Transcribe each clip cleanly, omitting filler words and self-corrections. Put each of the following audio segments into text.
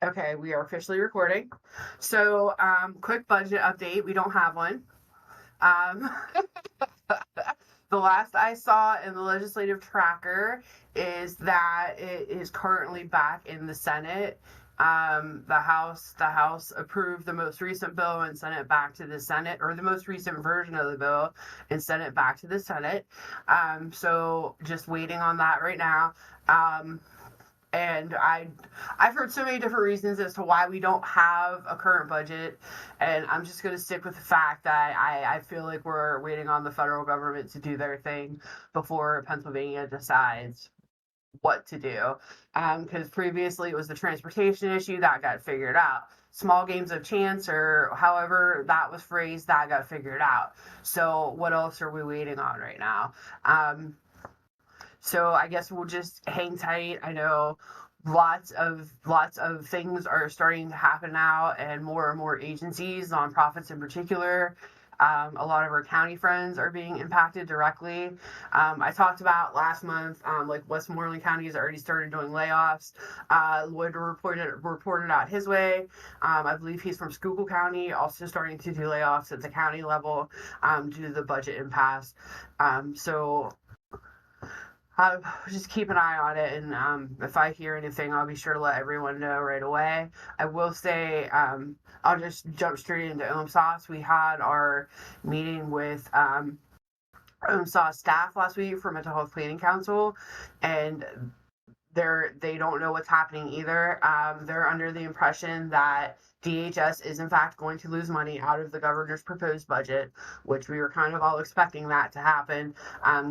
Okay, we are officially recording. So, quick budget update. We don't have one. Um, the last I saw in the legislative tracker is that it is currently back in the Senate. The House approved the most recent bill and sent it back to the Senate, or the most recent version of the bill and sent it back to the Senate. So just waiting on that right now. And I've heard so many different reasons as to why we don't have a current budget, and I'm just going to stick with the fact that I feel like we're waiting on the federal government to do their thing before Pennsylvania decides what to do. Because previously it was the transportation issue that got figured out. Small games of chance, or however that was phrased, that got figured out. So what else are we waiting on right now? So I guess we'll just hang tight. I know lots of things are starting to happen now, and more agencies, nonprofits in particular. A lot of our county friends are being impacted directly. I talked about last month, like Westmoreland County has already started doing layoffs. Lloyd reported out his way. I believe he's from Schuylkill County, also starting to do layoffs at the county level due to the budget impasse. So just keep an eye on it, and if I hear anything, I'll be sure to let everyone know right away. I will say, I'll just jump straight into OMSAS. We had our meeting with OMSAS staff last week for Mental Health Planning Council, and they don't know what's happening either. They're under the impression that DHS is in fact going to lose money out of the governor's proposed budget, which we were kind of all expecting that to happen,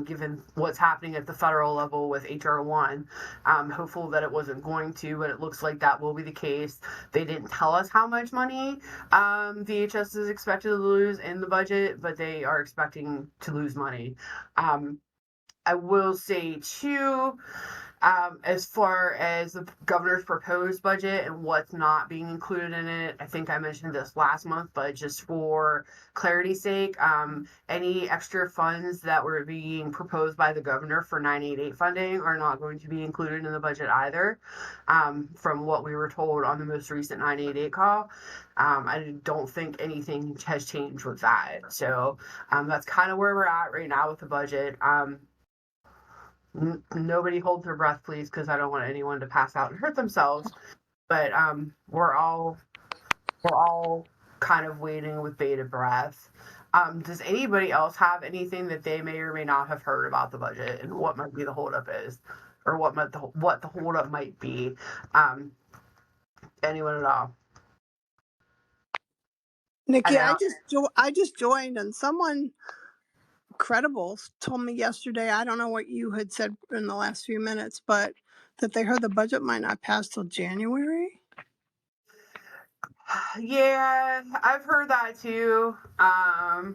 given what's happening at the federal level with HR 1. Hopeful that it wasn't going to, but it looks like that will be the case. They didn't tell us how much money DHS is expected to lose in the budget, but they are expecting to lose money. I will say too, as far as the governor's proposed budget and what's not being included in it, I think I mentioned this last month, but just for clarity's sake, any extra funds that were being proposed by the governor for 988 funding are not going to be included in the budget either, from what we were told on the most recent 988 call. I don't think anything has changed with that. So that's kind of where we're at right now with the budget. Nobody hold their breath, please, because I don't want anyone to pass out and hurt themselves. But we're all kind of waiting with bated breath. Does anybody else have anything that they may or may not have heard about the budget and what might be the holdup is, or what the holdup might be? Anyone at all? Nikki, I just joined, and someone credible told me yesterday, I don't know what you had said in the last few minutes, but that they heard the budget might not pass till January. Yeah, I've heard that too. I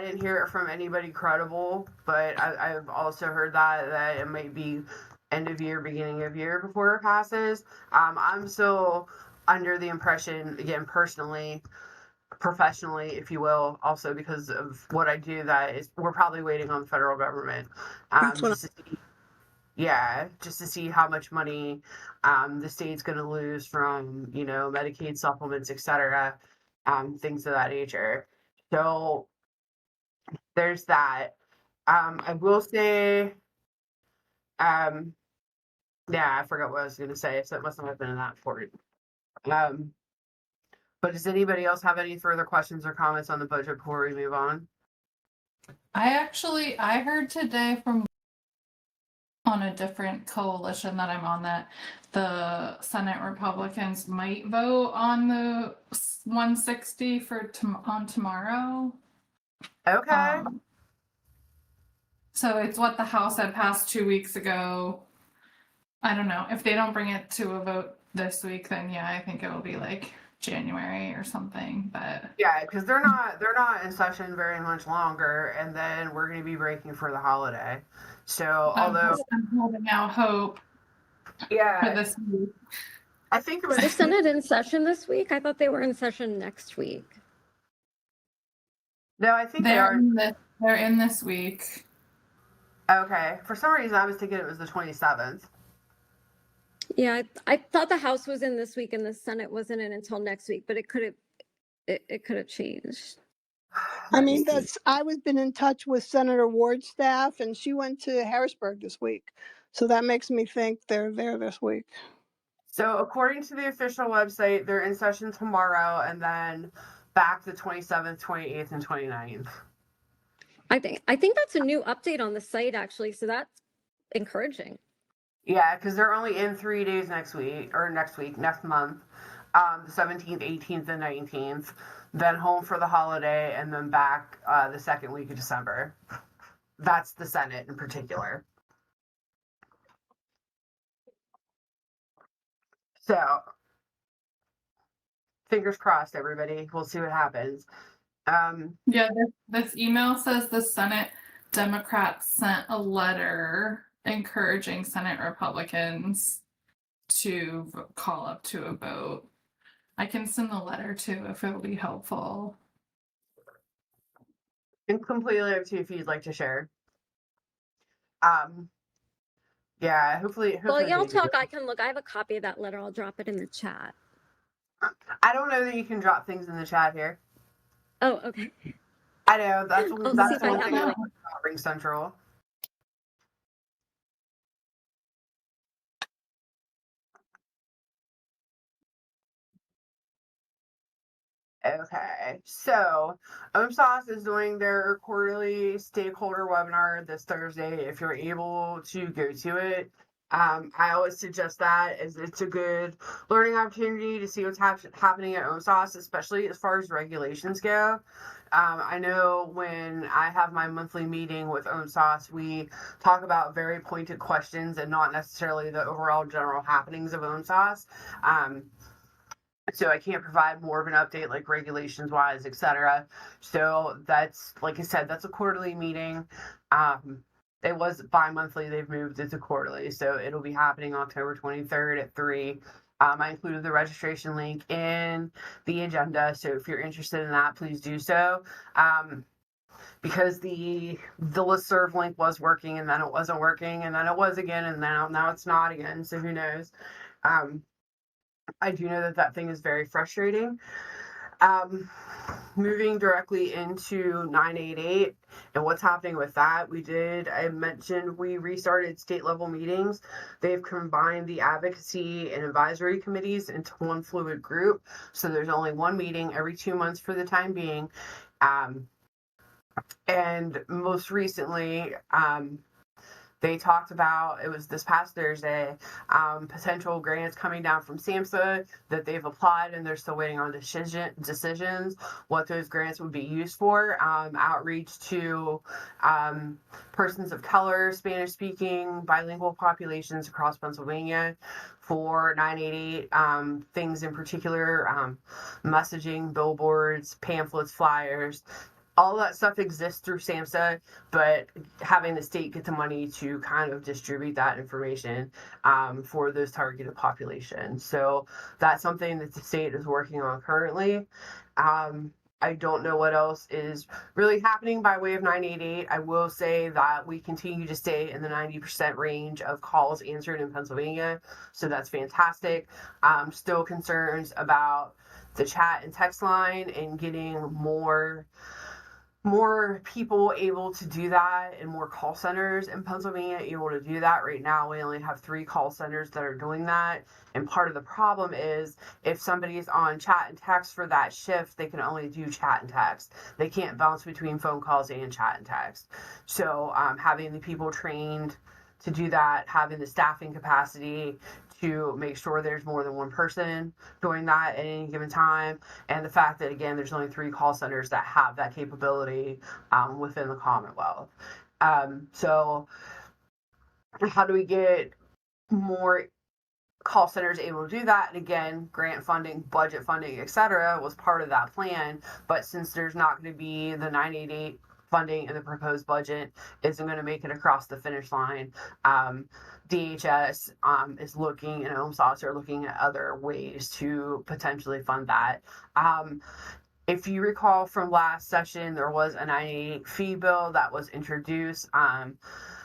didn't hear it from anybody credible, but I've also heard that it might be end of year, beginning of year before it passes. I'm still under the impression, again, personally, professionally, if you will, also because of what I do, that is we're probably waiting on the federal government, just to see how much money the state's going to lose from Medicaid supplements, etc., things of that nature. So there's that. I will say, I forgot what I was going to say, so it must not have been that important. But does anybody else have any further questions or comments on the budget before we move on? I heard today from on a different coalition that I'm on that the Senate Republicans might vote on the 160 on tomorrow. Okay. So it's what the House had passed 2 weeks ago. I don't know. If they don't bring it to a vote this week, then yeah, I think it'll be like January or something. But yeah, because they're not in session very much longer, and then we're going to be breaking for the holiday. So although I'm holding out hope for this week. I think it was the Senate in session this week. I thought they were in session next week. No, I think they're in this week. Okay. For some reason, I was thinking it was the 27th. Yeah, I thought the House was in this week and the Senate wasn't in until next week, but it could have changed. I Let me mean, see. I was been in touch with Senator Ward's staff, and she went to Harrisburg this week. So that makes me think they're there this week. So according to the official website, they're in session tomorrow and then back the 27th, 28th, and 29th. I think that's a new update on the site actually, so that's encouraging. Yeah, because they're only in 3 days next month, the 17th, 18th, and 19th. Then home for the holiday, and then back the second week of December. That's the Senate in particular. So, fingers crossed, everybody. We'll see what happens. Yeah, this email says the Senate Democrats sent a letter encouraging Senate Republicans to call up to a vote. I can send the letter too if it will be helpful. And completely up to you if you'd like to share. Yeah, hopefully Well, y'all they do. talk. I can look. I have a copy of that letter. I'll drop it in the chat. I don't know that you can drop things in the chat here. Oh, okay. I know that's I'll that's see if the I one have thing it. about Ring Central. Okay, so OMSAS is doing their quarterly stakeholder webinar this Thursday. If you're able to go to it, I always suggest that as it's a good learning opportunity to see what's happening at OMSAS, especially as far as regulations go. I know when I have my monthly meeting with OMSAS, we talk about very pointed questions and not necessarily the overall general happenings of OMSAS. So I can't provide more of an update like regulations wise, etc. So that's, like I said, that's a quarterly meeting. It was bi-monthly, they've moved it to quarterly, so it'll be happening October 23rd at 3. I included the registration link in the agenda, so if you're interested in that, please do so. Because the listserv link was working and then it wasn't working and then it was again and now it's not again, so who knows. I do know that thing is very frustrating. Moving directly into 988 and what's happening with that, I mentioned we restarted state level meetings. They've combined the advocacy and advisory committees into one fluid group. So there's only one meeting every 2 months for the time being. And most recently, they talked about, it was this past Thursday, potential grants coming down from SAMHSA that they've applied and they're still waiting on decisions, what those grants would be used for. Outreach to persons of color, Spanish speaking, bilingual populations across Pennsylvania for 988, things in particular, messaging, billboards, pamphlets, flyers. All that stuff exists through SAMHSA, but having the state get the money to kind of distribute that information for those targeted populations. So that's something that the state is working on currently. I don't know what else is really happening by way of 988. I will say that we continue to stay in the 90% range of calls answered in Pennsylvania. So that's fantastic. Still concerns about the chat and text line and getting more people able to do that and more call centers in Pennsylvania able to do that. Right now, we only have 3 call centers that are doing that. And part of the problem is if somebody is on chat and text for that shift, they can only do chat and text. They can't bounce between phone calls and chat and text. So having the people trained to do that, having the staffing capacity to make sure there's more than one person doing that at any given time, and the fact that, again, there's only 3 call centers that have that capability within the Commonwealth. So how do we get more call centers able to do that? And again, grant funding, budget funding, etc. was part of that plan, but since there's not going to be the 988 funding in the proposed budget, isn't going to make it across the finish line. DHS is looking, and OMSAS are looking at other ways to potentially fund that. If you recall from last session, there was a 988 fee bill that was introduced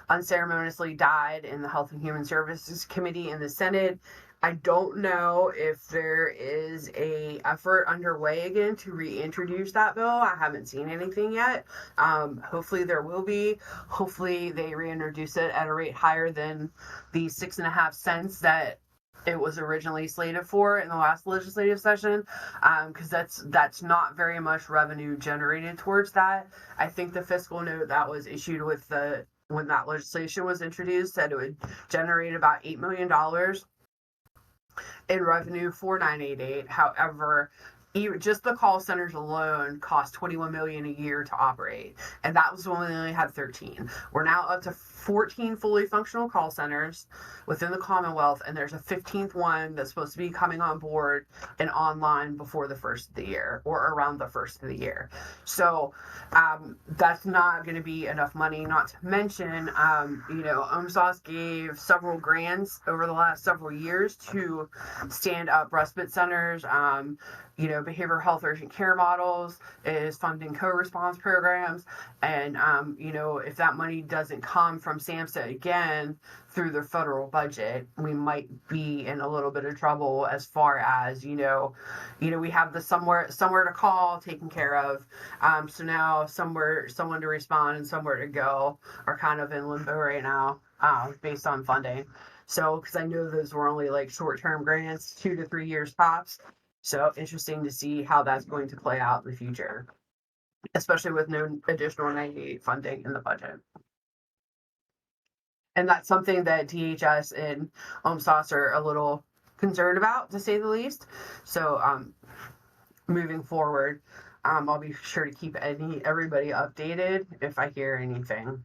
unceremoniously died in the Health and Human Services Committee in the Senate. I don't know if there is a effort underway again to reintroduce that bill. I haven't seen anything yet. Hopefully there will be. Hopefully they reintroduce it at a rate higher than the 6.5 cents that it was originally slated for in the last legislative session, because that's not very much revenue generated towards that. I think the fiscal note that was issued with when that legislation was introduced said it would generate about $8 million in revenue for 988. However, just the call centers alone cost $21 million a year to operate, and that was when we only had 13. We're now up to 14 fully functional call centers within the Commonwealth, and there's a 15th one that's supposed to be coming on board and online before the first of the year, or around the first of the year. So that's not going to be enough money. Not to mention, OMSAS gave several grants over the last several years to stand up respite centers. Behavioral health urgent care models, is funding co-response programs. And, if that money doesn't come from SAMHSA again through the federal budget, we might be in a little bit of trouble as far as, we have the somewhere to call taken care of. So now someone to respond and somewhere to go are kind of in limbo right now, based on funding. So, because I know those were only like short-term grants, 2 to 3 years tops. So interesting to see how that's going to play out in the future, especially with no additional 98 funding in the budget. And that's something that DHS and OMSAS are a little concerned about, to say the least. So moving forward, I'll be sure to keep everybody updated if I hear anything.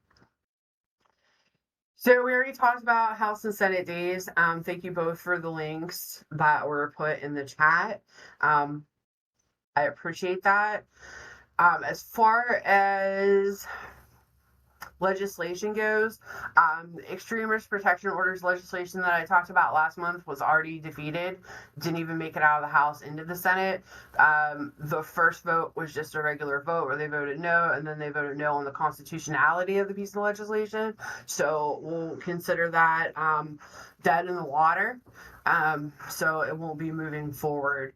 So we already talked about House and Senate days. Thank you both for the links that were put in the chat. I appreciate that. As far as legislation goes, extreme risk protection orders legislation that I talked about last month was already defeated. Didn't even make it out of the House into the Senate. The first vote was just a regular vote where they voted no, and then they voted no on the constitutionality of the piece of legislation. So we'll consider that dead in the water. So it won't be moving forward.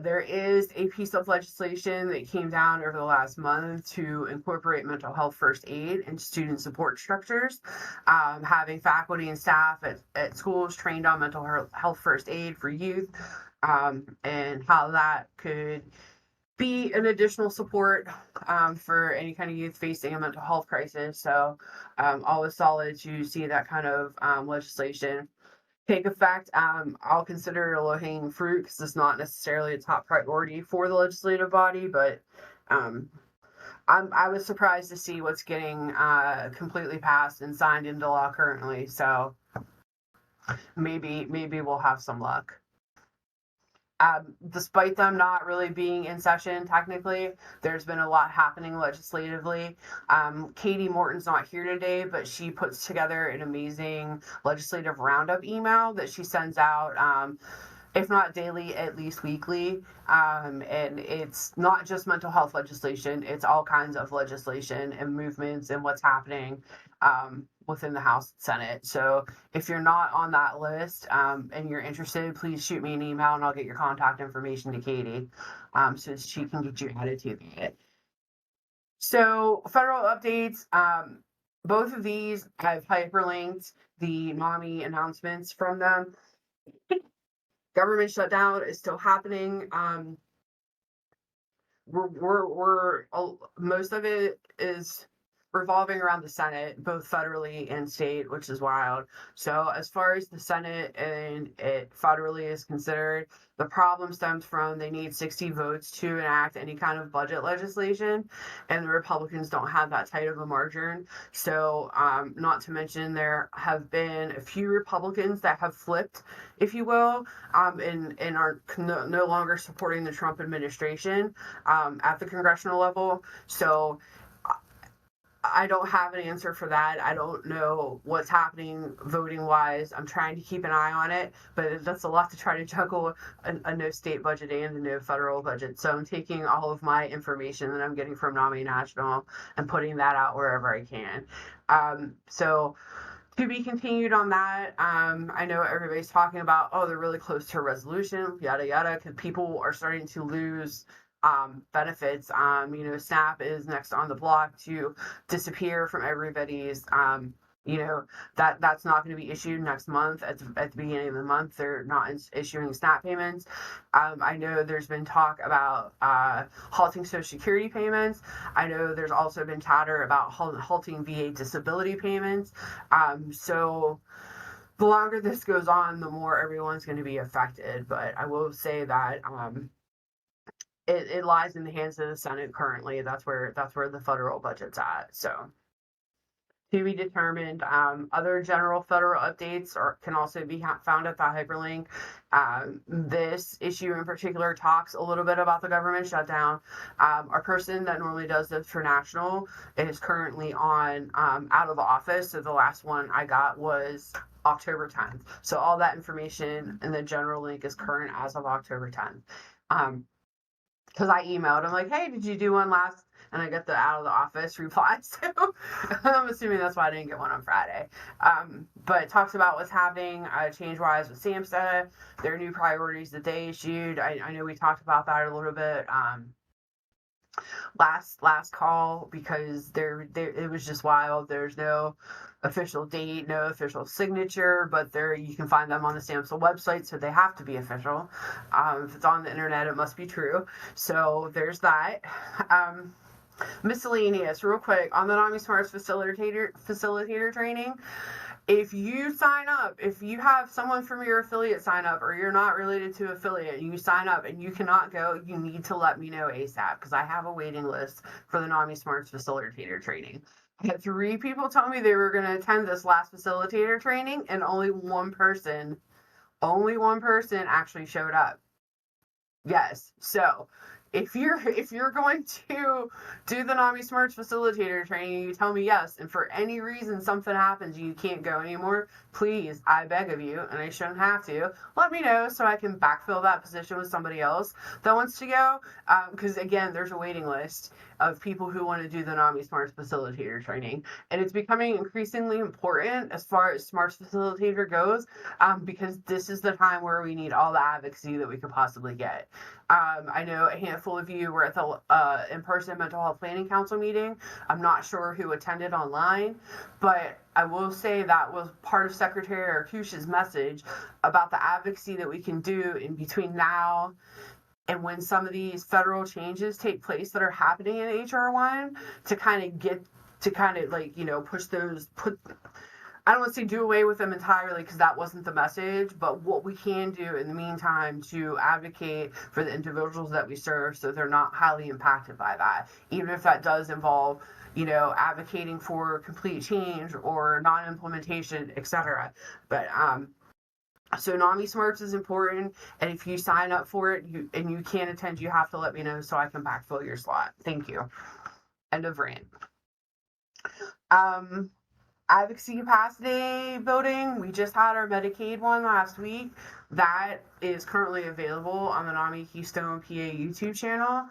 There is a piece of legislation that came down over the last month to incorporate mental health first aid and student support structures, having faculty and staff at schools trained on mental health first aid for youth, and how that could be an additional support for any kind of youth facing a mental health crisis. So always solid to see that kind of legislation take effect. I'll consider it a low-hanging fruit because it's not necessarily a top priority for the legislative body, but I was surprised to see what's getting completely passed and signed into law currently. So maybe we'll have some luck. Despite them not really being in session technically, there's been a lot happening legislatively. Katie Morton's not here today, but she puts together an amazing legislative roundup email that she sends out, if not daily, at least weekly. And it's not just mental health legislation, it's all kinds of legislation and movements and what's happening within the House and Senate. So if you're not on that list and you're interested, please shoot me an email and I'll get your contact information to Katie so she can get you added to it. So federal updates, both of these I've hyperlinked the NAMI announcements from them. Government shutdown is still happening. Most of it is revolving around the Senate, both federally and state, which is wild. So as far as the Senate and it federally is considered, the problem stems from they need 60 votes to enact any kind of budget legislation, and the Republicans don't have that tight of a margin. So not to mention there have been a few Republicans that have flipped, if you will, and are no longer supporting the Trump administration at the congressional level. So I don't have an answer for that. I don't know what's happening voting wise. I'm trying to keep an eye on it, but that's a lot to try to juggle a no state budget and a no federal budget. So I'm taking all of my information that I'm getting from NAMI National and putting that out wherever I can. So to be continued on that. I know everybody's talking about, oh, they're really close to a resolution, yada yada, because people are starting to lose benefits. SNAP is next on the block to disappear from everybody's. That's not going to be issued next month at the beginning of the month. They're not issuing SNAP payments. I know there's been talk about halting Social Security payments. I know there's also been chatter about halting VA disability payments. So the longer this goes on, the more everyone's going to be affected. But I will say that it lies in the hands of the Senate currently. That's where the federal budget's at. So to be determined. Other general federal updates can also be found at the hyperlink. This issue in particular talks a little bit about the government shutdown. Our person that normally does this for national is currently on out of the office. So the last one I got was October 10th. So all that information in the general link is current as of October 10th. Because I emailed him like, hey, did you do one last? And I got the out of the office reply. So I'm assuming that's why I didn't get one on Friday. But it talks about what's happening change-wise with SAMHSA, their new priorities that they issued. I know we talked about that a little bit last call, because it was just wild. There's no official date, no official signature, but you can find them on the SAMHSA website, so they have to be official. If it's on the internet, it must be true. So there's that. Miscellaneous, real quick, on the NAMI Smarts facilitator training. If you sign up, if you have someone from your affiliate sign up, or you're not related to affiliate, you sign up and you cannot go, you need to let me know ASAP, because I have a waiting list for the NAMI Smarts facilitator training. I had 3 people tell me they were going to attend this last facilitator training, and only one person actually showed up. Yes. So if you're going to do the NAMI Smarts facilitator training, you tell me yes, and for any reason something happens, you can't go anymore, please, I beg of you, and I shouldn't have to, let me know so I can backfill that position with somebody else that wants to go, because again, there's a waiting list of people who want to do the NAMI Smarts facilitator training, and it's becoming increasingly important as far as Smarts facilitator goes, because this is the time where we need all the advocacy that we could possibly get. I know a handful of you were at the in-person Mental Health Planning Council meeting. I'm not sure who attended online, but I will say that was part of Secretary Arkush's message about the advocacy that we can do in between now and when some of these federal changes take place that are happening in HR 1, to kind of I don't want to say do away with them entirely, because that wasn't the message, but what we can do in the meantime to advocate for the individuals that we serve so they're not highly impacted by that, even if that does involve, advocating for complete change or non-implementation, etc. But so NAMI Smarts is important, and if you sign up for it and you can't attend, you have to let me know so I can backfill your slot. Thank you. End of rant. Advocacy capacity building. We just had our Medicaid one last week. That is currently available on the NAMI Keystone PA YouTube channel.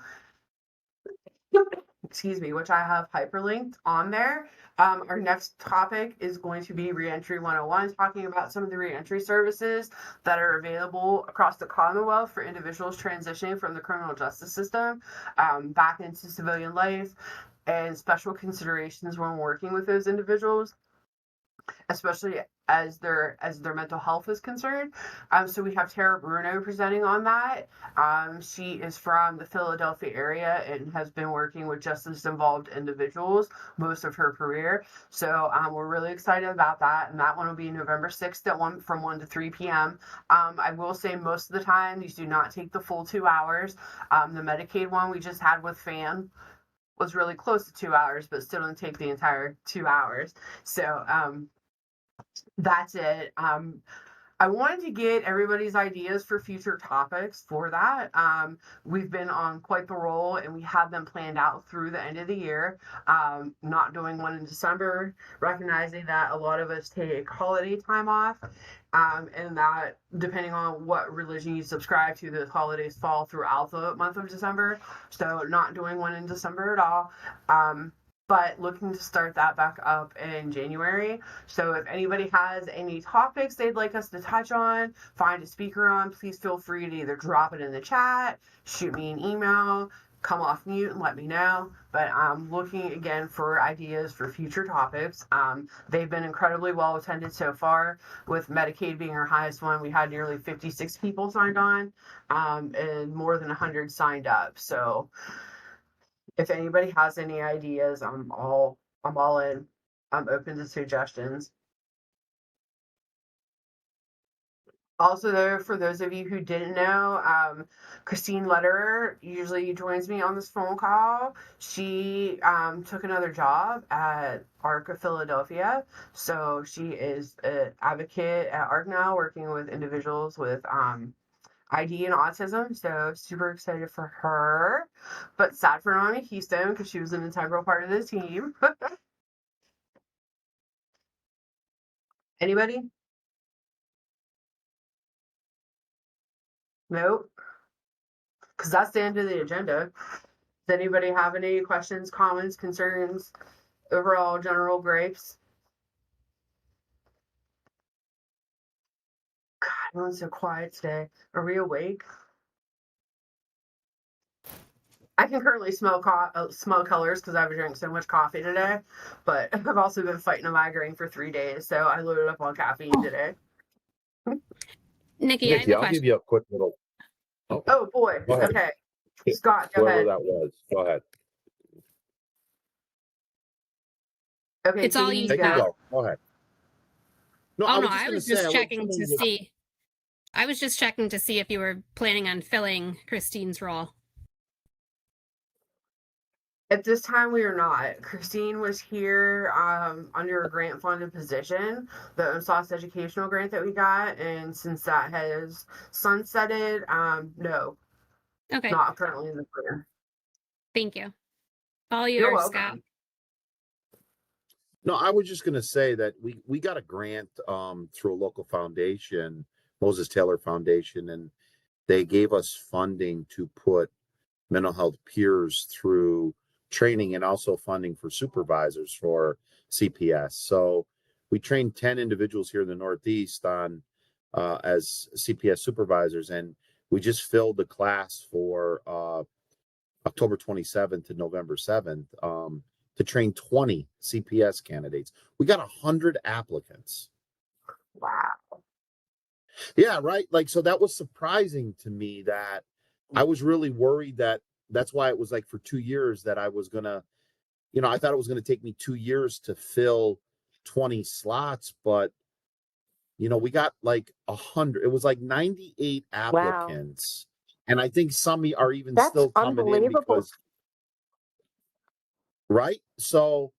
Excuse me, which I have hyperlinked on there. Our next topic is going to be Reentry 101, talking about some of the reentry services that are available across the Commonwealth for individuals transitioning from the criminal justice system back into civilian life, and special considerations when working with those individuals, especially as their mental health is concerned. So we have Tara Bruno presenting on that. She is from the Philadelphia area and has been working with justice-involved individuals most of her career. So we're really excited about that, and that one will be November 6th from 1 to 3 p.m. I will say most of the time these do not take the full 2 hours. The Medicaid one we just had with FAN was really close to 2 hours, but still didn't take the entire 2 hours. So that's it. I wanted to get everybody's ideas for future topics for that. We've been on quite the roll and we have them planned out through the end of the year. Not doing one in December, recognizing that a lot of us take holiday time off, and that depending on what religion you subscribe to, the holidays fall throughout the month of December. So, not doing one in December at all. But looking to start that back up in January. So if anybody has any topics they'd like us to touch on, find a speaker on, please feel free to either drop it in the chat, shoot me an email, come off mute and let me know. But I'm looking again for ideas for future topics. They've been incredibly well attended so far, with Medicaid being our highest one. We had nearly 56 people signed on, and more than 100 signed up. So if anybody has any ideas, I'm all in. I'm open to suggestions. Also, though, for those of you who didn't know, Christine Lederer usually joins me on this phone call. She took another job at ARC of Philadelphia. So she is an advocate at ARC now, working with individuals with ID and autism. So super excited for her. But sad for NAMI Keystone because she was an integral part of the team. Anybody? Nope. Because that's the end of the agenda. Does anybody have any questions, comments, concerns, overall general gripes? God, everyone's so quiet today. Are we awake? I can currently smell colors because I've drank so much coffee today, but I've also been fighting a migraine for 3 days, so I loaded up on caffeine today. Nikki, I have a I'll question. give you a quick little. Oh boy. Go ahead. Okay. Scott, go Whoever ahead. that was, go ahead. Okay, It's all Katie, you, Take Scott. go. Go ahead. No, Oh no, I I was was just just gonna say, checking to see. I was just checking to see if you were planning on filling Christine's role. At this time, we are not. Christine was here under a grant funded position, the UNSAS educational grant that we got, and since that has sunsetted, no, Okay, not currently in the plan. thank you. All You're yours, welcome. Scott. No, I was just gonna say that we got a grant through a local foundation, Moses Taylor Foundation, and they gave us funding to put mental health peers through training and also funding for supervisors for CPS. So we trained 10 individuals here in the Northeast on as CPS supervisors, and we just filled the class for October 27th to November 7th to train 20 CPS candidates. We got 100 applicants. Wow. Yeah, right. Like, so that was surprising to me that I was really worried that's why it was like for 2 years that I was gonna, I thought it was gonna take me 2 years to fill 20 slots, but we got like 100. It was like 98 Wow. applicants. And I think some are even That's still coming in unbelievable. because, right? So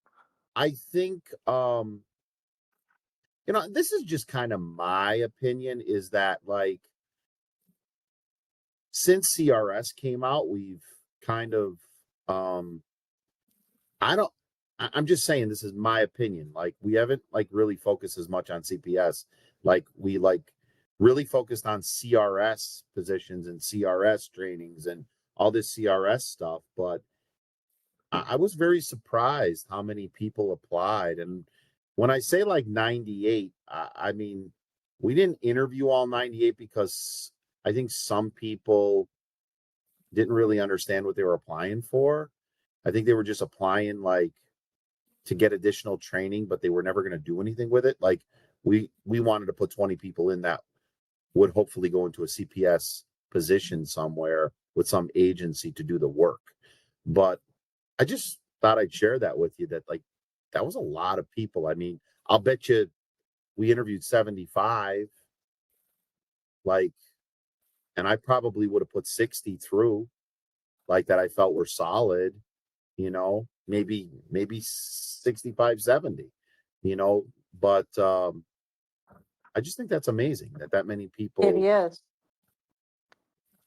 I think, this is just kind of my opinion, is that like since CRS came out, we've kind of, I'm just saying, this is my opinion. Like we haven't like really focused as much on CPS. Like we really focused on CRS positions and CRS trainings and all this CRS stuff. But I was very surprised how many people applied. And when I say like 98, I mean, we didn't interview all 98 because I think some people didn't really understand what they were applying for. I think they were just applying like to get additional training, but they were never going to do anything with it. Like we wanted to put 20 people in that would hopefully go into a CPS position somewhere with some agency to do the work. But I just thought I'd share that with you, that like that was a lot of people. I mean, I'll bet you we interviewed 75, like, and I probably would have put 60 through, like that I felt were solid, maybe 65, 70, but I just think that's amazing that many It people is.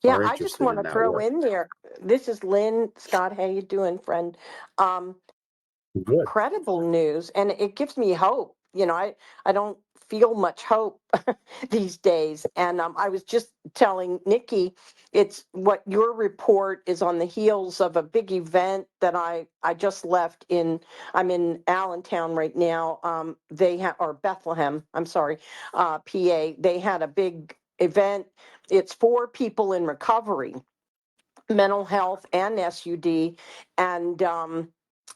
Yeah, are I just interested want in to that throw work. in there. This is Lynn. Scott, how you doing, friend? Um, Good. Incredible news, and it gives me hope. I don't feel much hope these days. And I was just telling Nikki, it's what your report is on the heels of a big event that I just left in. I'm in Allentown right now. They have, or Bethlehem. I'm sorry, PA. They had a big event. It's for people in recovery, mental health and SUD, and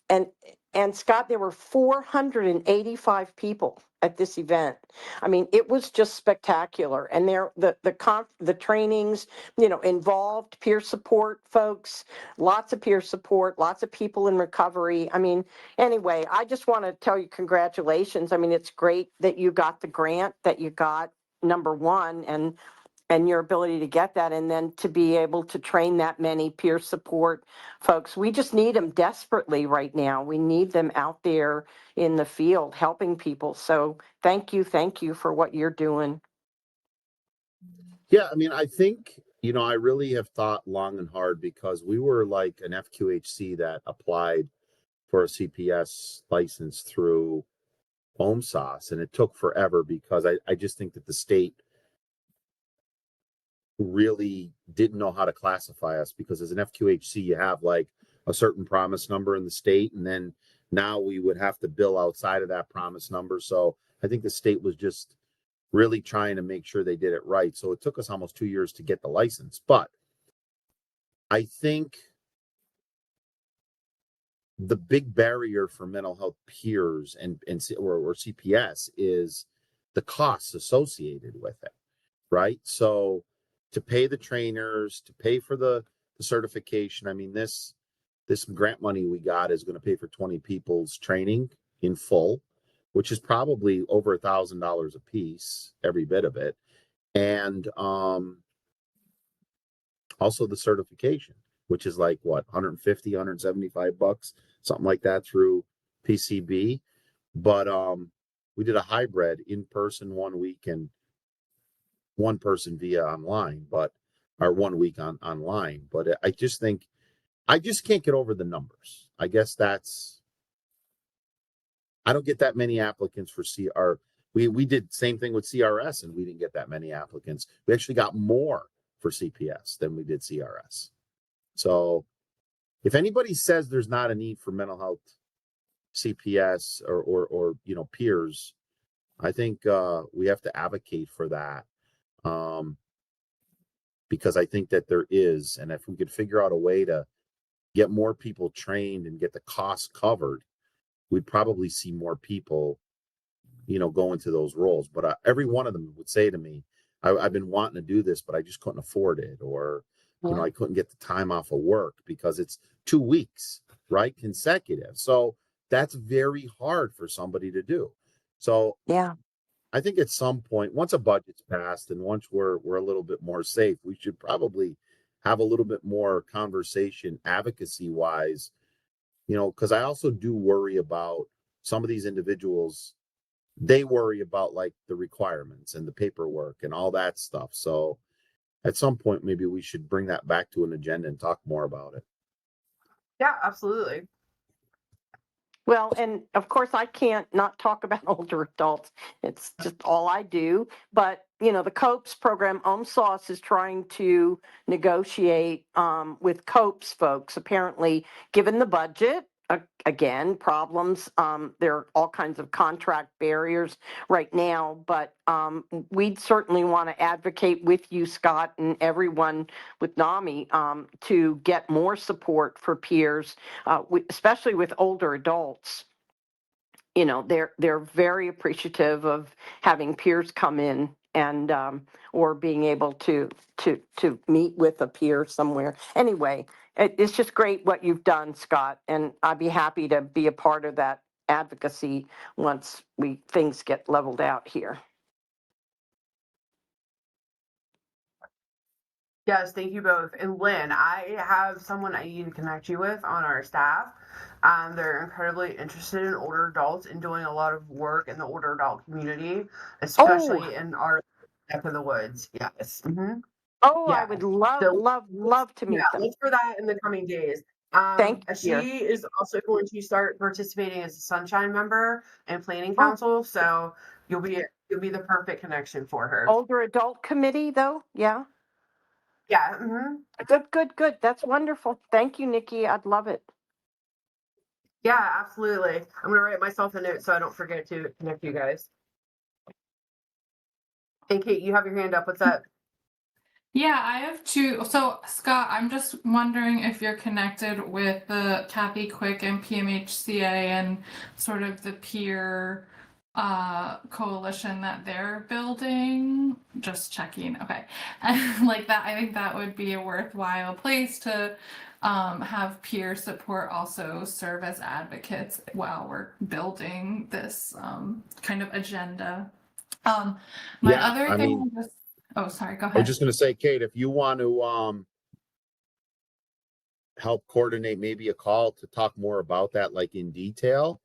and and Scott, there were 485 people at this event. I mean, it was just spectacular. And the trainings, involved peer support folks, lots of peer support, lots of people in recovery. I mean, anyway, I just want to tell you congratulations. I mean, it's great that you got the grant that you got, number one, and your ability to get that, and then to be able to train that many peer support folks. We just need them desperately right now. We need them out there in the field helping people. So thank you for what you're doing. Yeah, I mean, I think, I really have thought long and hard because we were like an FQHC that applied for a CPS license through OMSAS, and it took forever because I just think that the state really didn't know how to classify us, because as an FQHC, you have like a certain promise number in the state, and then now we would have to bill outside of that promise number. So I think the state was just really trying to make sure they did it right. So it took us almost 2 years to get the license. But I think the big barrier for mental health peers or CPS is the costs associated with it, right? So to pay the trainers, to pay for the certification. I mean, this grant money we got is going to pay for 20 people's training in full, which is probably over $1,000 a piece, every bit of it. And also the certification, which is like what, 150, 175 bucks, something like that through PCB. But we did a hybrid, in person 1 week and one person via online, but or 1 week online. But I just think I just can't get over the numbers. I guess I don't get that many applicants for CR. We did same thing with CRS, and we didn't get that many applicants. We actually got more for CPS than we did CRS. So if anybody says there's not a need for mental health CPS or peers, I think we have to advocate for that, because I think that there is, and if we could figure out a way to get more people trained and get the costs covered, we'd probably see more people, go into those roles. But every one of them would say to me, I've been wanting to do this, but I just couldn't afford it, or I couldn't get the time off of work because it's 2 weeks, right, consecutive. So that's very hard for somebody to do. So Yeah. I think at some point, once a budget's passed and once we're a little bit more safe, we should probably have a little bit more conversation advocacy wise, because I also do worry about some of these individuals. They worry about like the requirements and the paperwork and all that stuff. So at some point, maybe we should bring that back to an agenda and talk more about it. Yeah, absolutely. Well, and of course, I can't not talk about older adults. It's just all I do. But, the COPES program, OMSAUS is trying to negotiate with COPES folks, apparently, given the budget. Again, problems. There are all kinds of contract barriers right now, but we'd certainly want to advocate with you, Scott, and everyone with NAMI to get more support for peers, especially with older adults. They're very appreciative of having peers come in and or being able to meet with a peer somewhere. Anyway, it's just great what you've done, Scott, and I'd be happy to be a part of that advocacy once things get leveled out here. Yes, thank you both. And Lynn, I have someone I need to connect you with on our staff. They're incredibly interested in older adults and doing a lot of work in the older adult community, Oh, especially in our neck of the woods. Yes. oh, I Yeah. would love, So love, love to yeah, meet them. look for that in the coming days. Thank you, dear. She is also going to start participating as a Sunshine member and Planning Oh, Council, so you'll be the perfect connection for her. older adult committee though? Yeah. Yeah. Good, good, good. That's wonderful. Thank you, Nikki. I'd love it. Yeah, absolutely. I'm gonna write myself a note so I don't forget to connect you guys. Hey, Kate, you have your hand up. What's up? Yeah, I have two. So, Scott, I'm just wondering if you're connected with the Kathy Quick and PMHCA and sort of the peer coalition that they're building. Just checking. Okay. And like that, I think that would be a worthwhile place to have peer support also serve as advocates while we're building this kind of agenda. My Yeah, other I mean, thing was, oh, sorry, go I was ahead. just going to say, Kate, if you want to help coordinate maybe a call to talk more about that, like in detail,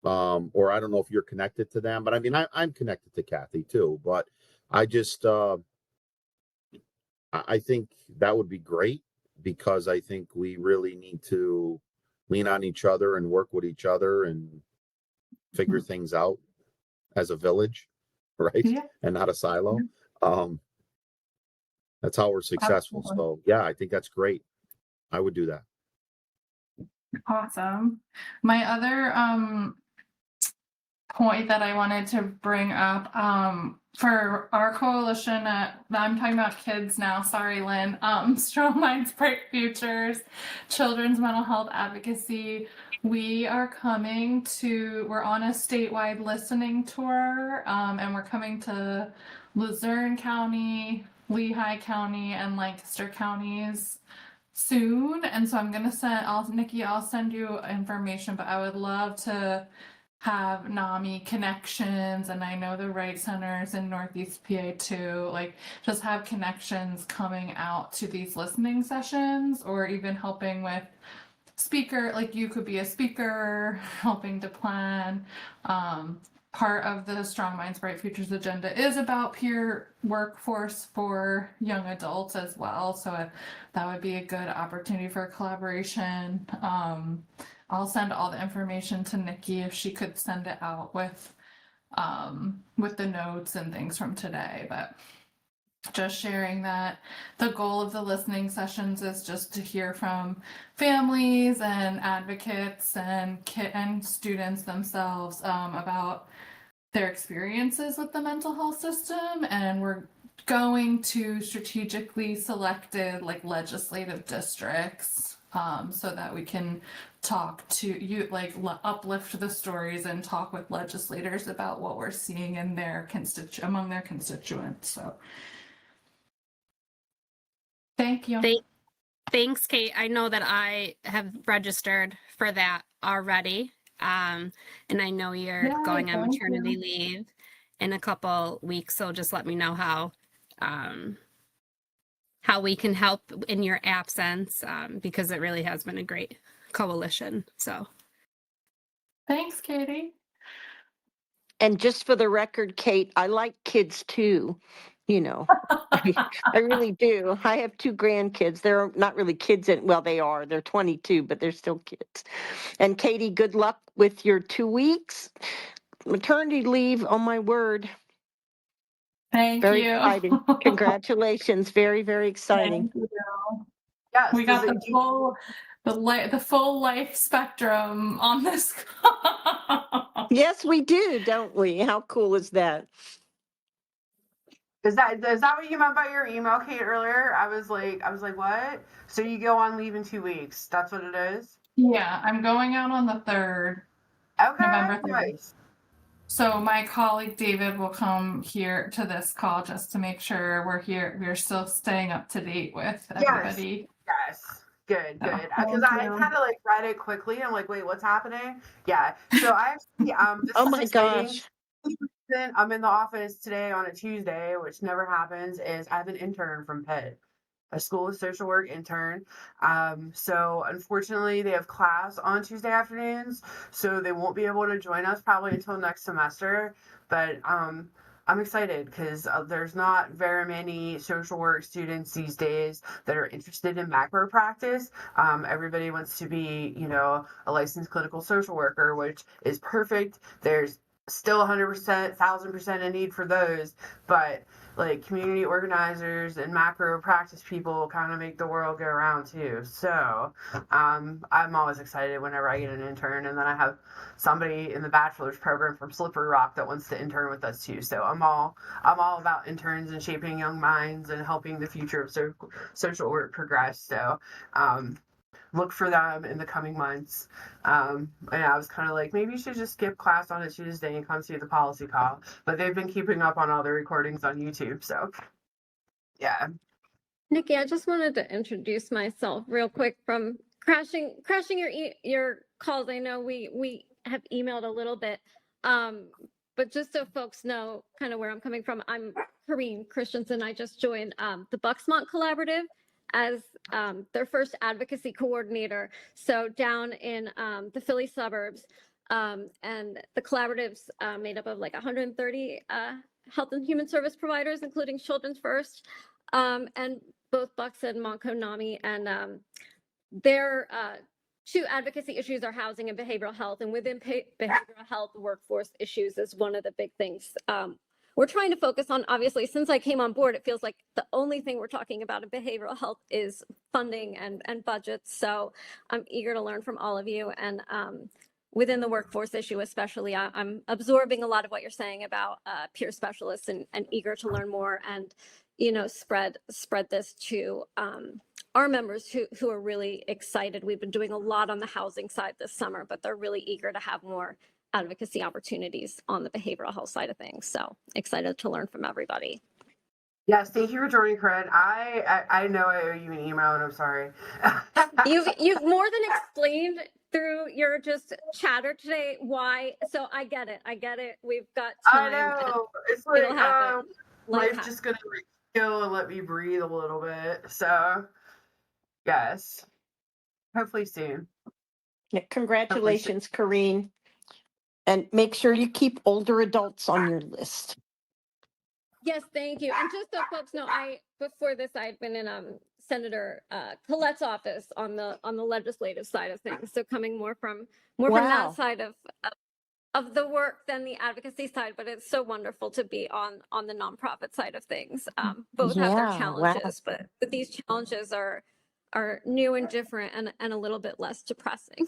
or I don't know if you're connected to them, but I mean, I'm connected to Kathy too, but I just I think that would be great because I think we really need to lean on each other and work with each other and figure things out as a village, right? Yeah, And not a silo. Um, that's how we're successful. absolutely. So yeah, I think that's great. I would do that. Awesome. My other point that I wanted to bring up for our coalition I'm talking about kids now, sorry Lynn, Strong Minds Bright Futures, Children's Mental Health Advocacy. We're on a statewide listening tour, and we're coming to Luzerne County, Lehigh County, and Lancaster counties soon. And so I'm gonna Nikki, I'll send you information, but I would love to have NAMI connections, and I know the Right Centers in Northeast PA too. Like, just have connections coming out to these listening sessions, or even helping with speaker. Like, you could be a speaker, helping to plan. Part of the Strong Minds Bright Futures agenda is about peer workforce for young adults as well. So that would be a good opportunity for collaboration. I'll send all the information to Nikki if she could send it out with the notes and things from today. But just sharing that the goal of the listening sessions is just to hear from families and advocates and students themselves about their experiences with the mental health system, and we're going to strategically selected like legislative districts so that we can talk to you, like uplift the stories and talk with legislators about what we're seeing in their among their constituents. So thank you. Thanks, Kate. I know that I have registered for that already. And I know you're Yay, going on thank maternity you. leave in a couple weeks, so just let me know how we can help in your absence, because it really has been a great coalition. So Thanks, Katie. And just for the record, Kate, I like kids too. You know, I really do. I have two grandkids. They're not really kids. Well, they are. They're 22, but they're still kids. And Katie, good luck with your 2 weeks. Maternity leave, oh my word. Thank Very you. exciting. Congratulations. Very, very exciting. Thank you. Yes. We got the full life spectrum on this. Yes, we do, don't we? How cool is that? Is that what you meant by your email, Kate, earlier? I was like, what? So you go on leave in 2 weeks. That's what it is? Yeah, I'm going out on the 3rd, Okay, November 3rd. nice. So my colleague David will come here to this call just to make sure we're still staying up to date with Yes. everybody. Yes. Good, So, good. Because thank I you. kind of like read it quickly. I'm like, wait, what's happening? Yeah. So I actually this Oh is my exciting. gosh. I'm in the office today on a Tuesday, which never happens, is I have an intern from Pitt. a school of social work intern. So unfortunately, they have class on Tuesday afternoons, so they won't be able to join us probably until next semester. But I'm excited because there's not very many social work students these days that are interested in macro practice. Everybody wants to be, a licensed clinical social worker, which is perfect. There's still 100%, 1000% a need for those, but like community organizers and macro practice people kind of make the world go around too. So I'm always excited whenever I get an intern, and then I have somebody in the bachelor's program from Slippery Rock that wants to intern with us too. So I'm all about interns and shaping young minds and helping the future of social work progress. So look for them in the coming months. And I was kind of like, maybe you should just skip class on a Tuesday and come see the policy call. But they've been keeping up on all the recordings on YouTube. So, yeah. Nikki, I just wanted to introduce myself real quick from crashing your calls. I know we have emailed a little bit, but just so folks know kind of where I'm coming from, I'm Corrine Christensen. I just joined the Bucksmont Collaborative as their first advocacy coordinator. So down in the Philly suburbs, and the collaborative's made up of like 130 health and human service providers, including Children's First. And both Bucks and Montco NAMI, and their two advocacy issues are housing and behavioral health. And within behavioral health, workforce issues is one of the big things we're trying to focus on. Obviously, since I came on board, it feels like the only thing we're talking about in behavioral health is funding and budgets. So I'm eager to learn from all of you. And within the workforce issue, especially, I'm absorbing a lot of what you're saying about peer specialists and eager to learn more and spread this to our members who are really excited. We've been doing a lot on the housing side this summer, but they're really eager to have more advocacy opportunities on the behavioral health side of things. So excited to learn from everybody. Yes, thank you for joining, Corinne. I know I owe you an email, and I'm sorry. You've more than explained through your just chatter today why. So I get it. We've got time. I know. It's like life's happen. just gonna chill and let me breathe a little bit. So yes, hopefully soon. Yeah, congratulations, Corrine. And make sure you keep older adults on your list. Yes, thank you. And just so folks know, before this I had been in Senator Colette's office on the legislative side of things. So coming more from that side of the work than the advocacy side, but it's so wonderful to be on the nonprofit side of things. Both have their challenges, but these challenges are new and different and a little bit less depressing.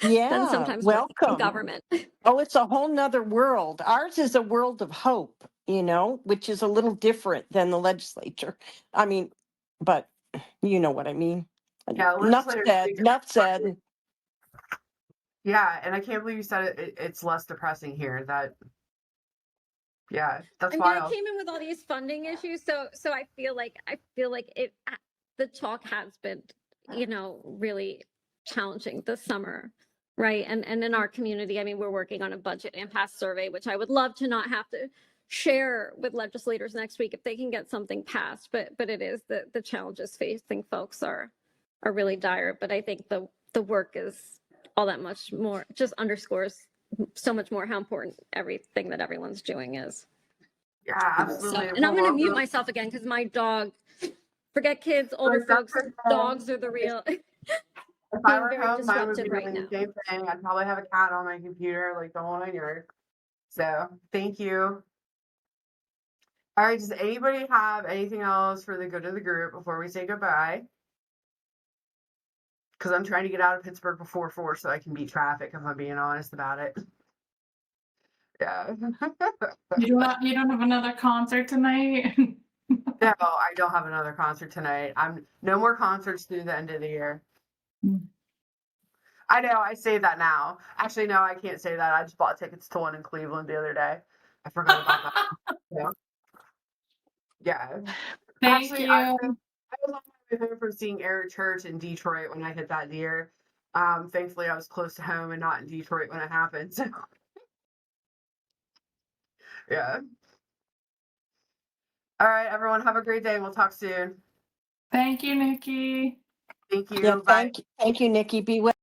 Than sometimes welcome. Government. Oh, it's a whole nother world. Ours is a world of hope, which is a little different than the legislature. I mean, but you know what I mean. Yeah, enough said. Yeah, and I can't believe you said it's less depressing here. That's wild. I came in with all these funding issues, so I feel like it. The talk has been, really challenging this summer, right? And in our community, I mean, we're working on a budget impasse survey, which I would love to not have to share with legislators next week if they can get something passed. But it is the challenges facing folks are really dire. But I think the work is all that much more, just underscores so much more how important everything that everyone's doing is. Yeah, absolutely. And I'm going to mute myself again because my dog, forget kids, older folks, dogs are the real. If I were home, mine would be doing the same thing. I'd probably have a cat on my computer, like the whole 9 yards. So thank you. All right, does anybody have anything else for the good of the group before we say goodbye? Because I'm trying to get out of Pittsburgh before 4 so I can beat traffic, if I'm being honest about it. Yeah. You don't have another concert tonight? No, I don't have another concert tonight. No more concerts through the end of the year. I know, I say that now. Actually, no, I can't say that. I just bought tickets to one in Cleveland the other day. I forgot about that. Yeah. Thank you. I was on my way home from seeing Eric Church in Detroit when I hit that deer. Thankfully, I was close to home and not in Detroit when it happened. So. Yeah. All right, everyone, have a great day. We'll talk soon. Thank you, Nikki. Thank you. Yeah, Bye. thank you, Nikki. Be well.